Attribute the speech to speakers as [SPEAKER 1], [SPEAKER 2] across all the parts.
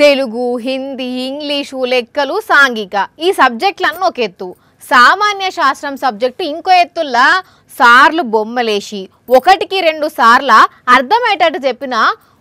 [SPEAKER 1] Telugu, Hindi, English, లెక్కలు, సాంఘిక ఈ సబ్జెక్టులన్నీ ఒక ఎత్తు. సామాన్య శాస్త్రం సబ్జెక్టు ఇంకో ఎత్తుల్లా సార్లు బొమ్మలేసి ఒకటికి 2 సార్ల అర్థమయ్యేటట్టు చెప్పిన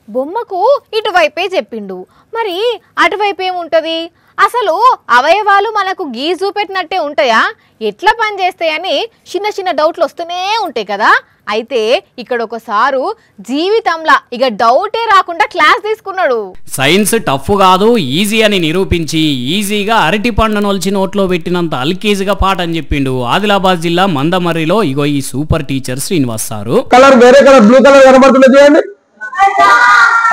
[SPEAKER 1] బొమ్మకు ఇటువైపే చెప్పిండు. మరి అటువైపు ఏముంటుంది? అసలు అవయవాలు మనకు గీజు పెట్టినట్టే ఉంటాయా? ఎట్లా పనిచేస్తాయని చిన్న చిన్న డౌట్లు వస్తూనే ఉంటాయి కదా. అయితే ఇక్కడ ఒక సారు జీవితంలో ఇక డౌటే రాకుండా క్లాస్ తీసుకున్నాడు.
[SPEAKER 2] సైన్స్ టఫ్ కాదు, ఈజీ అని నిరూపించి ఈజీగా అరటి పండు నొల్చి నోట్లో పెట్టినంత అల్కేజీగా పాఠం చెప్పిండు. ఆదిలాబాద్ జిల్లా మందమర్రిలో ఇగో ఈ super teacher Srinivas sir.
[SPEAKER 3] Colour వేరే కలర్ బ్లూ కలర్ కనబడుతుంది చూడండి,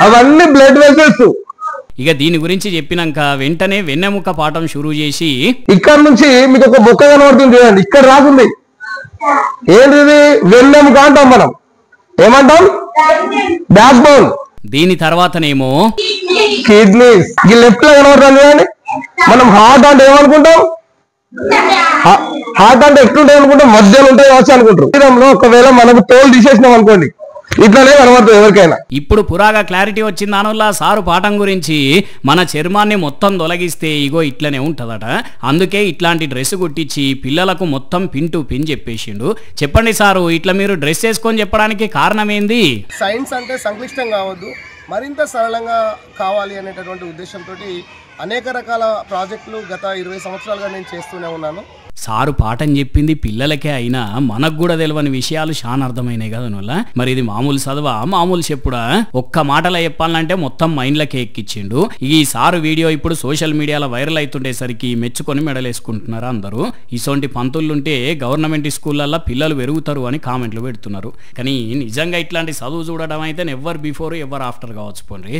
[SPEAKER 3] అవన్నీ బ్లడ్ వెసల్స్.
[SPEAKER 2] ఇక దీని గురించి చెప్పినాక వెంటనే వెన్నెముక పాఠం షురూ చేసి
[SPEAKER 3] ఇక్కడ నుంచి మీకు ఒక బొక్క కనబడుతుంది చూడండి, ఇక్కడ రాసింది ఏంటిది? వెన్నెముక అంటాం. మనం ఏమంటాం? Back bone.
[SPEAKER 2] దీని తర్వాతనేమో
[SPEAKER 3] కిడ్నీస్. ఈ లెఫ్ట్ లో కనబడుతుంది చూడండి. మనం హార్ట్ అంటే ఏమనుకుంటాం? హార్ట్ అంటే ఎట్లుంటాయి అనుకుంటాం? మధ్యలో ఉంటాయి కావచ్చు అనుకుంటారు. శరీరంలో ఒకవేళ మనకు తోలు తీసేసినాం అనుకోండి, ఇట్లానే కనబడుతుంది ఎవరికైనా.
[SPEAKER 2] ఇప్పుడు పురాగా క్లారిటీ వచ్చింది దానివల్ల సారు పాఠం గురించి. మన చర్మాన్ని మొత్తం తొలగిస్తే ఇగో ఇట్లనే ఉంటుందట. అందుకే ఇట్లాంటి డ్రెస్ కుట్టించి పిల్లలకు మొత్తం పిన్ టు పిన్ చెప్పేసిండు. చెప్పండి సారు, ఇట్లా మీరు డ్రెస్ వేసుకొని చెప్పడానికి కారణం ఏంది?
[SPEAKER 4] సైన్స్ అంటే సంక్లిష్టం కావద్దు, మరింత సరళంగా కావాలి అనేటటువంటి ఉద్దేశంతో అనేక రకాల ప్రాజెక్టులు గత 20 సంవత్సరాలుగా నేను చేస్తూనే ఉన్నాను.
[SPEAKER 2] సారు పాఠం చెప్పింది పిల్లలకే అయినా మనకు కూడా తెలియని విషయాలు చాలా అర్థమైనాయి కదా వల్ల. మరి ఇది మామూలు చదవా, మామూలు చెప్పుడా? ఒక్క మాటలో చెప్పాలంటే మొత్తం మైండ్లకే ఎక్కిచ్చిండు. ఈ సారు వీడియో ఇప్పుడు సోషల్ మీడియాలో వైరల్ అవుతుండేసరికి మెచ్చుకొని మెడలేసుకుంటున్నారు అందరూ. ఇసొంటి పంతులుంటే గవర్నమెంట్ స్కూళ్ళల్లో పిల్లలు పెరుగుతారు అని కామెంట్లు పెడుతున్నారు. కానీ నిజంగా ఇట్లాంటి చదువు చూడడం అయితే ఎవరు బిఫోర్ ఎవరు ఆఫ్టర్ కావచ్చు పోండి.